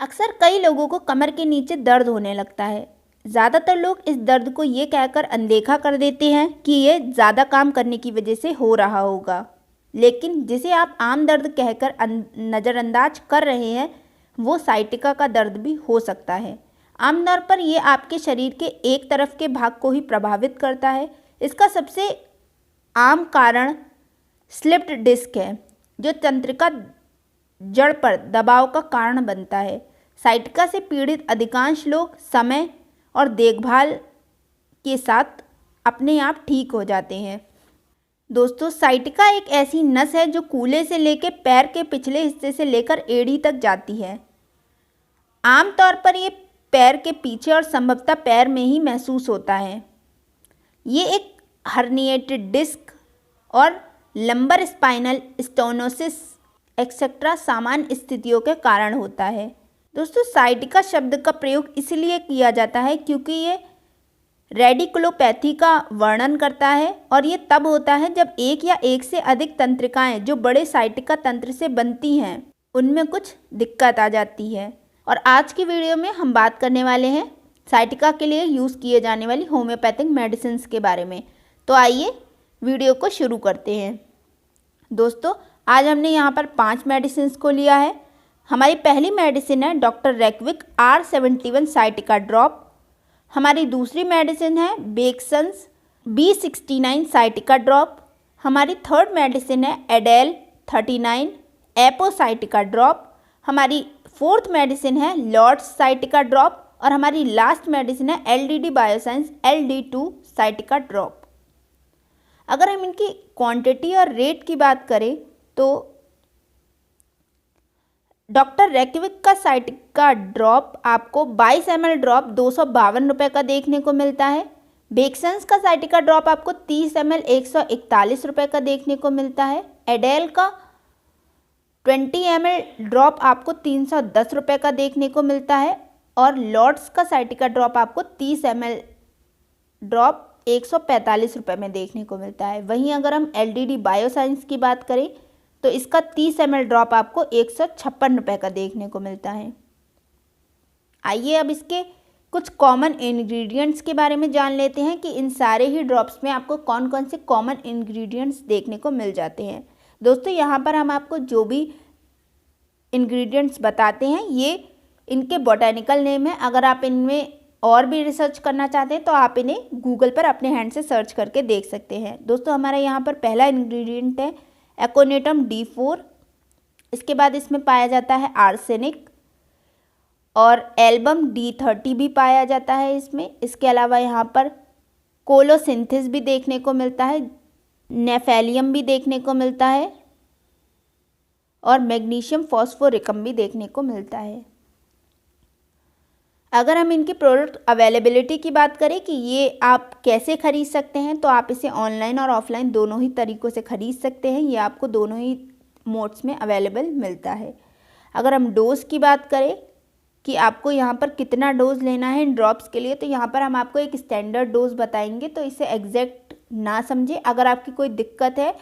अक्सर कई लोगों को कमर के नीचे दर्द होने लगता है। ज़्यादातर लोग इस दर्द को ये कहकर अनदेखा कर देते हैं कि ये ज़्यादा काम करने की वजह से हो रहा होगा, लेकिन जिसे आप आम दर्द कहकर नज़रअंदाज कर रहे हैं वो साइटिका का दर्द भी हो सकता है। आमतौर पर ये आपके शरीर के एक तरफ के भाग को ही प्रभावित करता है। इसका सबसे आम कारण स्लिप्ड डिस्क है, जो तंत्रिका जड़ पर दबाव का कारण बनता है। साइटिका से पीड़ित अधिकांश लोग समय और देखभाल के साथ अपने आप ठीक हो जाते हैं। दोस्तों, साइटिका एक ऐसी नस है जो कूल्हे से लेकर पैर के पिछले हिस्से से लेकर एड़ी तक जाती है। आमतौर पर ये पैर के पीछे और संभवतः पैर में ही महसूस होता है। ये एक हर्निएटेड डिस्क और लंबर स्पाइनल स्टेनोसिस एक्सेट्रा सामान्य स्थितियों के कारण होता है। दोस्तों, साइटिका शब्द का प्रयोग इसलिए किया जाता है क्योंकि ये रेडिकुलोपैथी का वर्णन करता है और ये तब होता है जब एक या एक से अधिक तंत्रिकाएं जो बड़े साइटिका तंत्र से बनती हैं उनमें कुछ दिक्कत आ जाती है। और आज की वीडियो में हम बात करने वाले हैं साइटिका के लिए यूज़ किए जाने वाली होम्योपैथिक मेडिसिन के बारे में। तो आइए वीडियो को शुरू करते हैं। दोस्तों, आज हमने यहाँ पर 5 मेडिसिन को लिया है। हमारी पहली मेडिसिन है डॉक्टर रेक्विक R71 साइटिका ड्रॉप। हमारी दूसरी मेडिसिन है बेक्सन्स B69 साइटिका ड्रॉप। हमारी थर्ड मेडिसिन है एडेल 39 एपो साइटिका ड्रॉप। हमारी फोर्थ मेडिसिन है लॉर्ड्स साइटिका ड्रॉप और हमारी लास्ट मेडिसिन है LDD bioscience LD2 sciatica drop. अगर हम इनकी क्वांटिटी और रेट की बात करें तो डॉक्टर रेक्विक का साइटिका ड्रॉप आपको 22 ml ड्रॉप 252 रुपये का देखने को मिलता है। बेक्सन्स का साइटिका ड्रॉप आपको 30 ml 141 रुपये का देखने को मिलता है। एडेल का 20 ml ड्रॉप आपको 310 रुपये का देखने को मिलता है और लॉर्ड्स का साइटिका ड्रॉप आपको 30 ml ड्रॉप 145 रुपये में देखने को मिलता है। वहीं अगर हम LDD बायोसाइंस की बात करें तो इसका 30 ml ड्रॉप आपको 156 रुपये का देखने को मिलता है। आइए अब इसके कुछ कॉमन इंग्रेडिएंट्स के बारे में जान लेते हैं कि इन सारे ही ड्रॉप्स में आपको कौन कौन से कॉमन इंग्रेडिएंट्स देखने को मिल जाते हैं। दोस्तों, यहाँ पर हम आपको जो भी इंग्रेडिएंट्स बताते हैं ये इनके बॉटैनिकल नेम है। अगर आप इनमें और भी रिसर्च करना चाहते हैं तो आप इन्हें गूगल पर अपने हैंड से सर्च करके देख सकते हैं। दोस्तों, हमारा यहाँ पर पहला इंग्रेडिएंट है एकोनेटम D4। इसके बाद इसमें पाया जाता है आर्सेनिक और एल्बम D30 भी पाया जाता है इसमें। इसके अलावा यहाँ पर कोलोसिंथिस भी देखने को मिलता है, नेफेलियम भी देखने को मिलता है और मैग्नीशियम फॉस्फोरिकम भी देखने को मिलता है। अगर हम इनकी प्रोडक्ट अवेलेबिलिटी की बात करें कि ये आप कैसे ख़रीद सकते हैं तो आप इसे ऑनलाइन और ऑफलाइन दोनों ही तरीक़ों से ख़रीद सकते हैं। ये आपको दोनों ही मोड्स में अवेलेबल मिलता है। अगर हम डोज़ की बात करें कि आपको यहाँ पर कितना डोज़ लेना है इन ड्रॉप्स के लिए तो यहाँ पर हम आपको एक स्टैंडर्ड डोज़ बताएंगे, तो इसे एग्जैक्ट ना समझें। अगर आपकी कोई दिक्कत है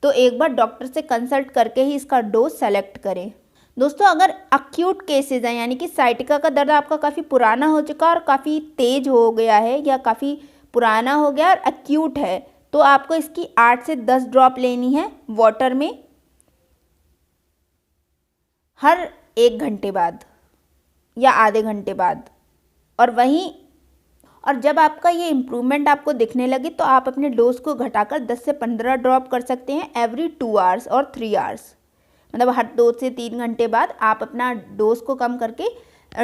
तो एक बार डॉक्टर से कंसल्ट करके ही इसका डोज सेलेक्ट करें। दोस्तों, अगर अक्यूट केसेस हैं यानी कि साइटिका का दर्द आपका काफ़ी पुराना हो चुका और काफ़ी तेज़ हो गया है या काफ़ी पुराना हो गया और अक्यूट है तो आपको इसकी 8 से 10 ड्रॉप लेनी है वाटर में हर 1 घंटे बाद या आधे घंटे बाद। और जब आपका ये इम्प्रूवमेंट आपको दिखने लगे तो आप अपने डोज को घटाकर 10 से 15 ड्रॉप कर सकते हैं एवरी 2 आवर्स और 3 आवर्स। मतलब हर 2 से 3 घंटे बाद आप अपना डोज को कम करके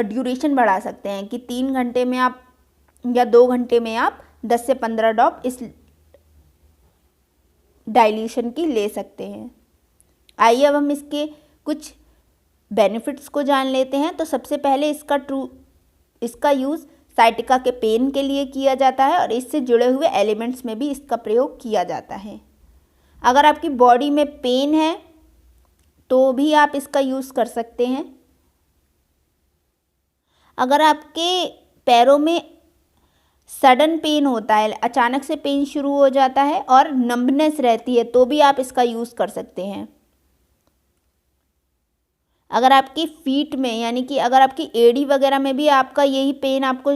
ड्यूरेशन बढ़ा सकते हैं कि 3 घंटे में आप या 2 घंटे में आप 10 से 15 ड्रॉप इस डाइल्यूशन की ले सकते हैं। आइए अब हम इसके कुछ बेनिफिट्स को जान लेते हैं। तो सबसे पहले इसका यूज़ साइटिका के पेन के लिए किया जाता है और इससे जुड़े हुए एलिमेंट्स में भी इसका प्रयोग किया जाता है। अगर आपकी बॉडी में पेन है तो भी आप इसका यूज़ कर सकते हैं। अगर आपके पैरों में सडन पेन होता है, अचानक से पेन शुरू हो जाता है और नंबनेस रहती है तो भी आप इसका यूज़ कर सकते हैं। अगर आपकी फीट में यानी कि अगर आपकी एड़ी वगैरह में भी आपका यही पेन आपको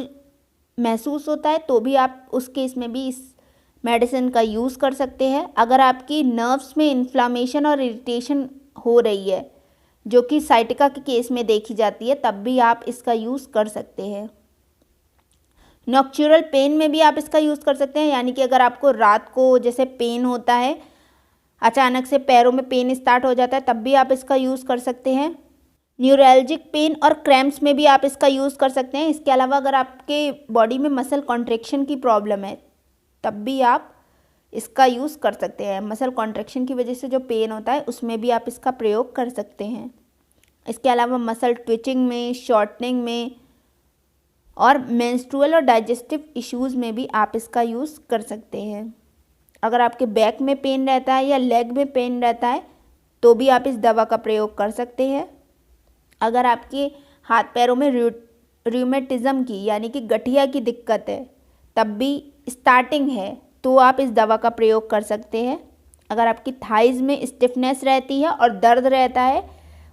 महसूस होता है तो भी आप उस केस में भी इस मेडिसिन का यूज़ कर सकते हैं। अगर आपकी नर्व्स में इन्फ्लामेशन और इरिटेशन हो रही है जो कि साइटिका के केस में देखी जाती है तब भी आप इसका यूज़ कर सकते हैं। नॉक्चुरल पेन में भी आप इसका यूज़ कर सकते हैं, यानी कि अगर आपको रात को जैसे पेन होता है, अचानक से पैरों में पेन स्टार्ट हो जाता है तब भी आप इसका यूज़ कर सकते हैं। न्यूरैल्जिक पेन और क्रैम्प्स में भी आप इसका यूज़ कर सकते हैं। इसके अलावा अगर आपके बॉडी में मसल कॉन्ट्रैक्शन की प्रॉब्लम है तब भी आप इसका यूज़ कर सकते हैं। मसल कॉन्ट्रैक्शन की वजह से जो पेन होता है उसमें भी आप इसका प्रयोग कर सकते हैं। इसके अलावा मसल ट्विचिंग में, शॉर्टनिंग में और मेंस्ट्रुअल और डाइजेस्टिव इश्यूज़ में भी आप इसका यूज़ कर सकते हैं। अगर आपके बैक में पेन रहता है या लेग में पेन रहता है तो भी आप इस दवा का प्रयोग कर सकते हैं। अगर आपके हाथ पैरों में रूमेटिज़म की यानी कि गठिया की दिक्कत है तब भी स्टार्टिंग है तो आप इस दवा का प्रयोग कर सकते हैं। अगर आपकी थाइज़ में स्टिफनेस रहती है और दर्द रहता है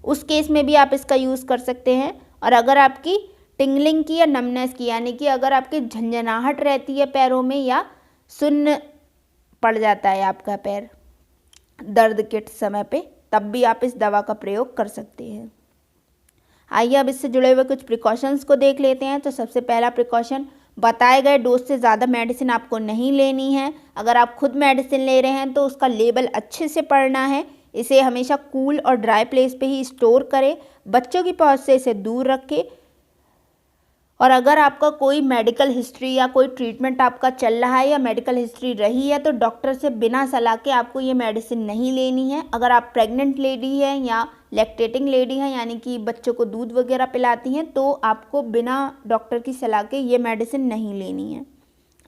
उस केस में भी आप इसका यूज़ कर सकते हैं। और अगर आपकी टिंगलिंग की या नमनेस की यानी कि अगर आपकी झंझनाहट रहती है पैरों में या सुन्न पड़ जाता है आपका पैर दर्द के समय पे तब भी आप इस दवा का प्रयोग कर सकते हैं। आइए अब इससे जुड़े हुए कुछ प्रिकॉशंस को देख लेते हैं। तो सबसे पहला प्रिकॉशन, बताए गए डोज से ज़्यादा मेडिसिन आपको नहीं लेनी है। अगर आप खुद मेडिसिन ले रहे हैं तो उसका लेबल अच्छे से पढ़ना है। इसे हमेशा कूल और ड्राई प्लेस पे ही स्टोर करें। बच्चों की पहुंच से इसे दूर रखें। और अगर आपका कोई मेडिकल हिस्ट्री या कोई ट्रीटमेंट आपका चल रहा है या मेडिकल हिस्ट्री रही है तो डॉक्टर से बिना सलाह के आपको ये मेडिसिन नहीं लेनी है। अगर आप प्रेग्नेंट लेडी हैं या लैक्टेटिंग लेडी हैं यानी कि बच्चों को दूध वगैरह पिलाती हैं तो आपको बिना डॉक्टर की सलाह के ये मेडिसिन नहीं लेनी है।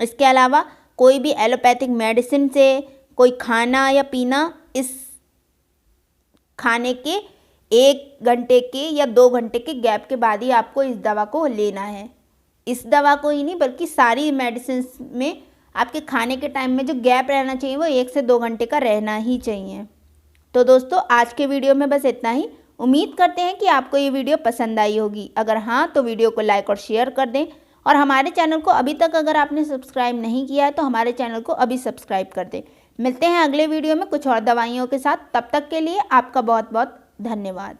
इसके अलावा कोई भी एलोपैथिक मेडिसिन से कोई खाना या पीना इस खाने के 1 घंटे के या 2 घंटे के गैप के बाद ही आपको इस दवा को लेना है। इस दवा को ही नहीं बल्कि सारी मेडिसिन में आपके खाने के टाइम में जो गैप रहना चाहिए वो 1 से 2 घंटे का रहना ही चाहिए। तो दोस्तों आज के वीडियो में बस इतना ही। उम्मीद करते हैं कि आपको ये वीडियो पसंद आई होगी। अगर हाँ तो वीडियो को लाइक और शेयर कर दें और हमारे चैनल को अभी तक अगर आपने सब्सक्राइब नहीं किया है तो हमारे चैनल को अभी सब्सक्राइब कर दें। मिलते हैं अगले वीडियो में कुछ और दवाइयों के साथ। तब तक के लिए आपका बहुत बहुत धन्यवाद।